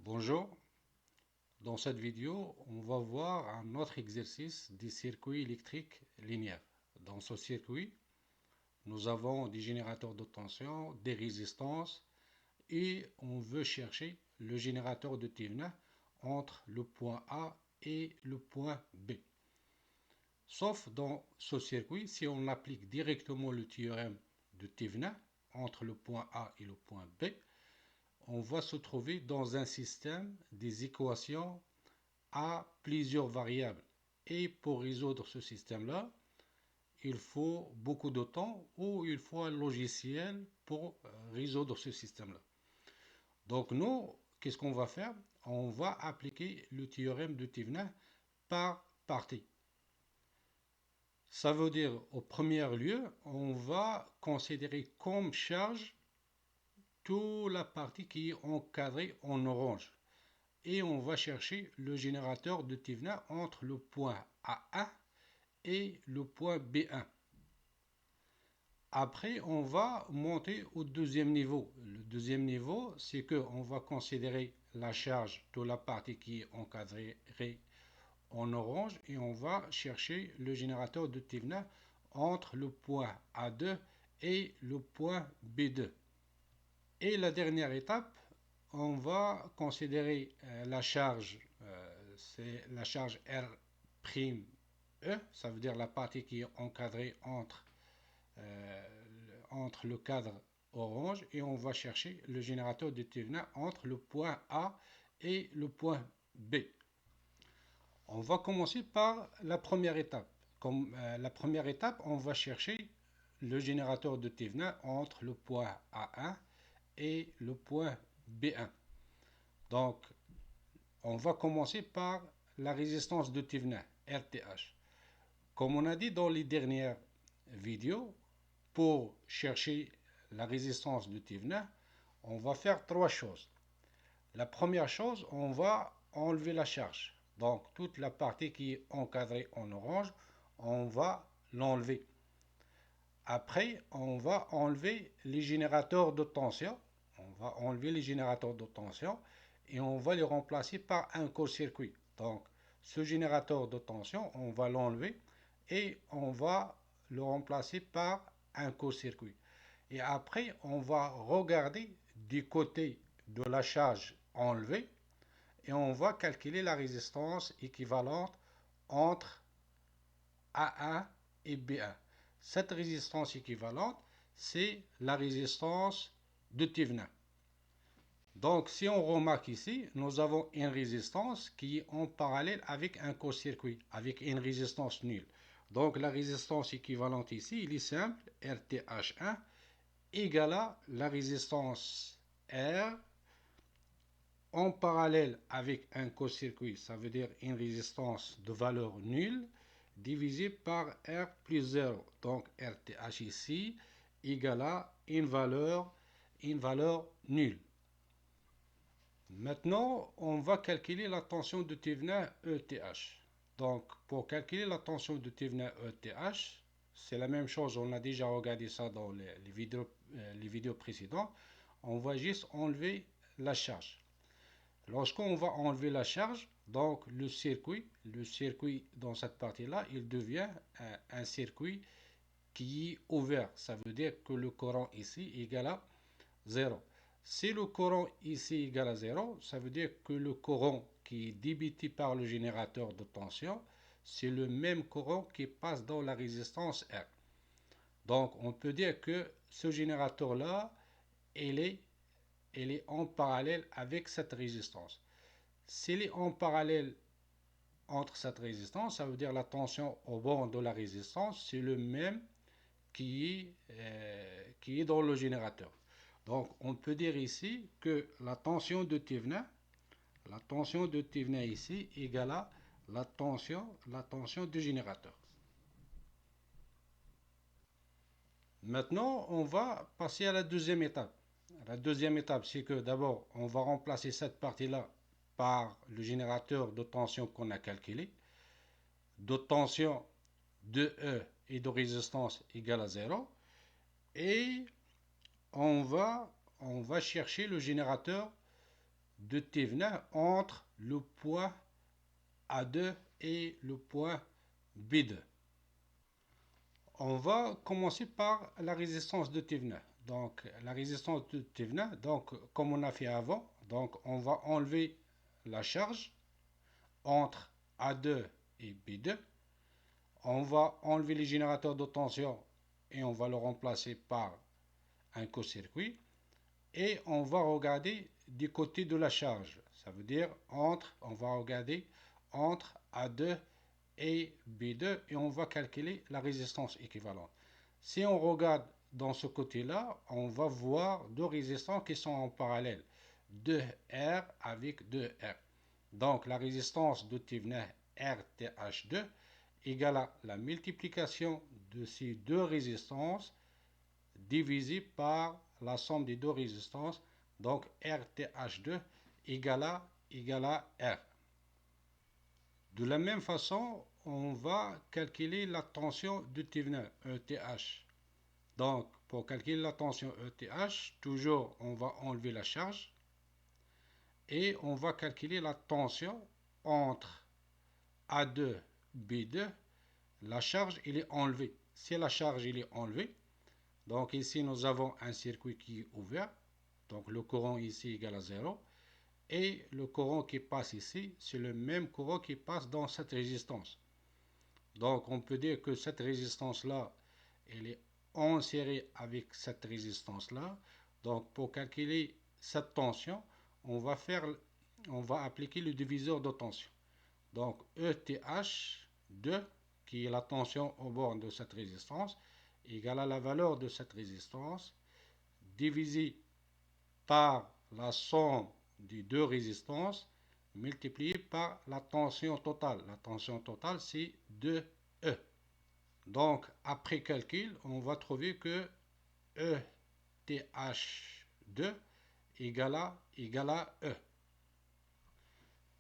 Bonjour, dans cette vidéo, on va voir un autre exercice des circuits électriques linéaires. Dans ce circuit, nous avons des générateurs de tension, des résistances et on veut chercher le générateur de Thevenin entre le point A et le point B. Sauf dans ce circuit, si on applique directement le théorème de Thevenin entre le point A et le point B, on va se trouver dans un système des équations à plusieurs variables. Et pour résoudre ce système-là, il faut beaucoup de temps ou il faut un logiciel pour résoudre ce système-là. Donc nous, qu'est-ce qu'on va faire? On va appliquer le théorème de Thevenin par partie. Ça veut dire, au premier lieu, on va considérer comme charge toute la partie qui est encadrée en orange. Et on va chercher le générateur de Thevenin entre le point A1 et le point B1. Après, on va monter au deuxième niveau. Le deuxième niveau, c'est qu'on va considérer la charge de la partie qui est encadrée en orange et on va chercher le générateur de Thevenin entre le point A2 et le point B2. Et la dernière étape, on va considérer la charge, c'est la charge R', ça veut dire la partie qui est encadrée entre le cadre orange, et on va chercher le générateur de Thevenin entre le point A et le point B. On va commencer par la première étape. Comme la première étape, on va chercher le générateur de Thevenin entre le point A1 et le point B1. Donc, on va commencer par la résistance de Thevenin, RTH. Comme on a dit dans les dernières vidéos, pour chercher la résistance de Thevenin, on va faire trois choses. La première chose, on va enlever la charge. Donc, toute la partie qui est encadrée en orange, on va l'enlever. Après, on va enlever les générateurs de tension. On va enlever les générateurs de tension et on va les remplacer par un court-circuit. Donc, ce générateur de tension, on va l'enlever et on va le remplacer par un court-circuit. Et après, on va regarder du côté de la charge enlevée et on va calculer la résistance équivalente entre A1 et B1. Cette résistance équivalente, c'est la résistance de Thevenin. Donc, si on remarque ici, nous avons une résistance qui est en parallèle avec un court-circuit, avec une résistance nulle. Donc, la résistance équivalente ici, il est simple, RTH1 égale à la résistance R en parallèle avec un court-circuit, ça veut dire une résistance de valeur nulle, divisé par R plus 0. Donc, RTH ici égale à une valeur nulle. Maintenant, on va calculer la tension de Thevenin ETH. Donc, pour calculer la tension de Thevenin ETH, c'est la même chose, on a déjà regardé ça dans les vidéos précédentes. On va juste enlever la charge. Lorsqu'on va enlever la charge, donc le circuit dans cette partie-là, il devient un circuit qui est ouvert. Ça veut dire que le courant ici égale à 0. Si le courant ici égale à 0, ça veut dire que le courant qui est débité par le générateur de tension, c'est le même courant qui passe dans la résistance R. Donc on peut dire que ce générateur-là, il est en parallèle avec cette résistance. S'il est en parallèle entre cette résistance, ça veut dire la tension au bord de la résistance, c'est le même qui est dans le générateur. Donc, on peut dire ici que la tension de Thevenin ici égale à la tension du générateur. Maintenant, on va passer à la deuxième étape. La deuxième étape, c'est que d'abord, on va remplacer cette partie-là par le générateur de tension qu'on a calculé. De tension de E et de résistance égale à 0. Et on va chercher le générateur de Thévenin entre le point A2 et le point B2. On va commencer par la résistance de Thévenin. Donc la résistance de Thévenin, donc comme on a fait avant, donc on va enlever la charge entre A2 et B2. On va enlever les générateurs de tension et on va le remplacer par un court-circuit. Et on va regarder du côté de la charge. Ça veut dire on va regarder entre A2 et B2 et on va calculer la résistance équivalente. Si on regarde dans ce côté-là, on va voir deux résistances qui sont en parallèle. 2R avec 2R. Donc la résistance de Thévenin RTH2 égale à la multiplication de ces deux résistances divisé par la somme des deux résistances, donc RTH2 égale à R. De la même façon, on va calculer la tension de Thévenin, ETH. Donc, pour calculer la tension ETH, toujours on va enlever la charge et on va calculer la tension entre A2 B2. La charge il est enlevée. Si la charge il est enlevée, donc ici, nous avons un circuit qui est ouvert. Donc le courant ici égale à 0. Et le courant qui passe ici, c'est le même courant qui passe dans cette résistance. Donc on peut dire que cette résistance-là, elle est en série avec cette résistance-là. Donc pour calculer cette tension, on va appliquer le diviseur de tension. Donc ETH2, qui est la tension au bord de cette résistance, égale à la valeur de cette résistance divisé par la somme des deux résistances multiplié par la tension totale. La tension totale, c'est 2E. Donc, après calcul, on va trouver que ETH2 égale à E.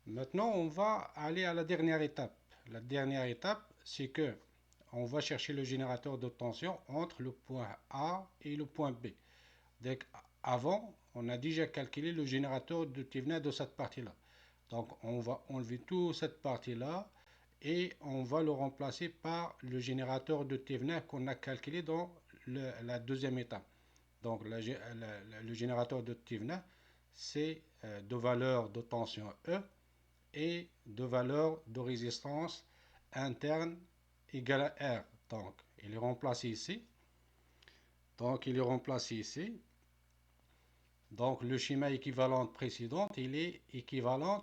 Maintenant, on va aller à la dernière étape. La dernière étape, c'est que on va chercher le générateur de tension entre le point A et le point B. Donc, avant, on a déjà calculé le générateur de Thévenin de cette partie-là. Donc, on va enlever toute cette partie-là et on va le remplacer par le générateur de Thévenin qu'on a calculé dans la deuxième étape. Donc, le générateur de Thévenin, c'est de valeur de tension E et de valeur de résistance interne égale à R. Donc, il est remplacé ici. Donc, le schéma équivalent précédent, il est équivalent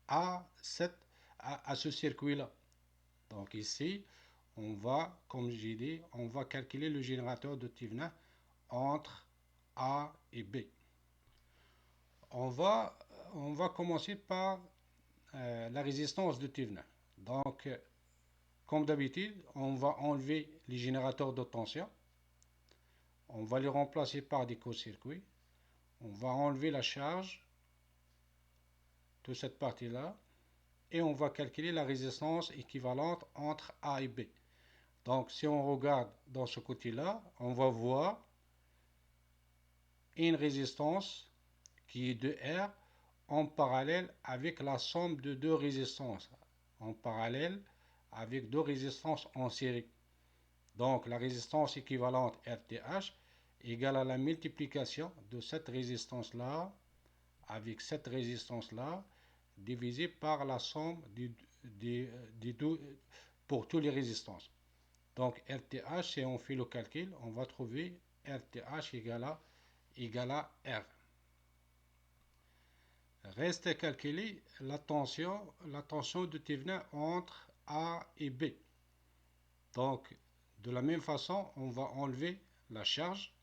à ce circuit-là. Donc, ici, on va, comme j'ai dit, on va calculer le générateur de Thévenin entre A et B. On va commencer par la résistance de Thévenin. Donc, comme d'habitude, on va enlever les générateurs de tension. On va les remplacer par des court-circuits. On va enlever la charge de cette partie-là. Et on va calculer la résistance équivalente entre A et B. Donc, si on regarde dans ce côté-là, on va voir une résistance qui est de R en parallèle avec la somme de deux résistances. En parallèle avec deux résistances en série. Donc la résistance équivalente RTH égale à la multiplication de cette résistance-là avec cette résistance-là divisé par la somme pour toutes les résistances. Donc RTH, si on fait le calcul, on va trouver RTH égale à R. Reste à calculer la tension de Thévenin entre A et B. Donc, de la même façon, on va enlever la charge.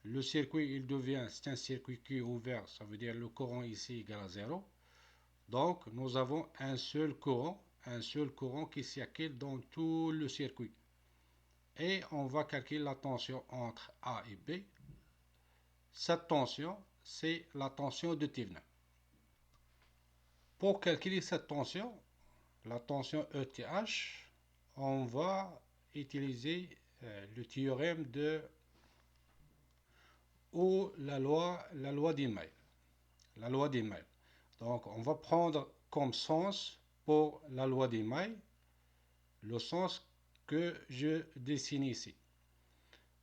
Le circuit, c'est un circuit qui est ouvert, ça veut dire le courant ici égale à 0. Donc, nous avons un seul courant qui circule dans tout le circuit. Et on va calculer la tension entre A et B. Cette tension, c'est la tension de Thévenin. Pour calculer cette tension, la tension ETH, on va utiliser le théorème ou la loi d'Email. la loi d'Émail. Donc, on va prendre comme sens pour la loi d'Émail le sens que je dessine ici.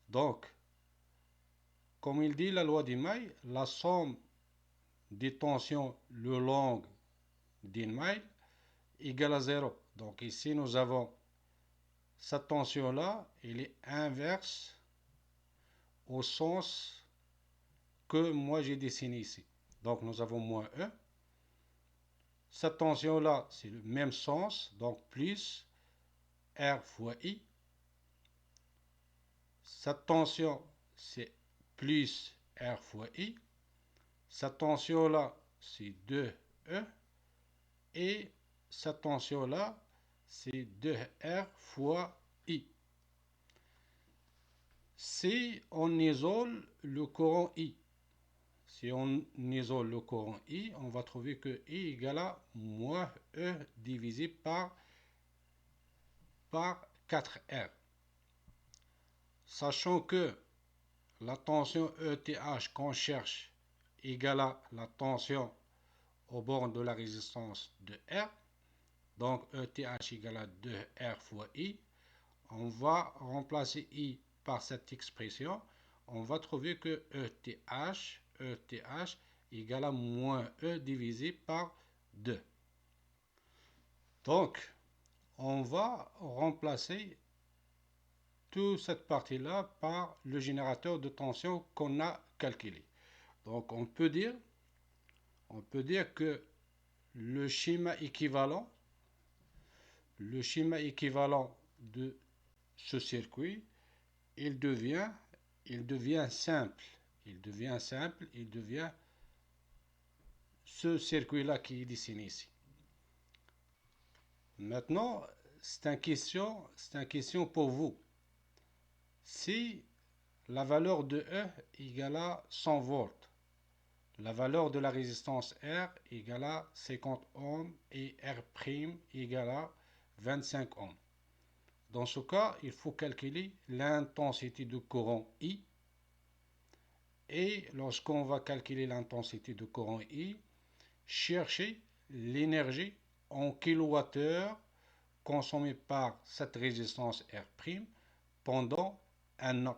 Donc, comme il dit la loi d'Émail, la somme des tensions le long d'une maille égale à 0. Donc ici, nous avons cette tension-là, elle est inverse au sens que moi j'ai dessiné ici. Donc nous avons moins E. Cette tension-là, c'est le même sens, donc plus R fois I. Cette tension, c'est plus R fois I. Cette tension-là, c'est 2E. Et cette tension-là, c'est 2R fois I. Si on isole le courant I, si on isole le courant I, on va trouver que I égale à moins E divisé par 4R. Sachant que la tension ETH qu'on cherche égale à la tension au bord de la résistance de R, donc ETH égale à 2R fois I, on va remplacer I par cette expression, on va trouver que ETH égale à moins E divisé par 2. Donc, on va remplacer toute cette partie-là par le générateur de tension qu'on a calculé. Donc, on peut dire que le schéma équivalent de ce circuit, il devient simple. Il devient ce circuit-là qui est dessiné ici. Maintenant, c'est une question pour vous. Si la valeur de E égale à 100 volts, la valeur de la résistance R égale à 50 ohms et R' égale à 25 ohms. Dans ce cas, il faut calculer l'intensité de courant I. Et lorsqu'on va calculer l'intensité de courant I, chercher l'énergie en kilowattheure consommée par cette résistance R' pendant 1 an.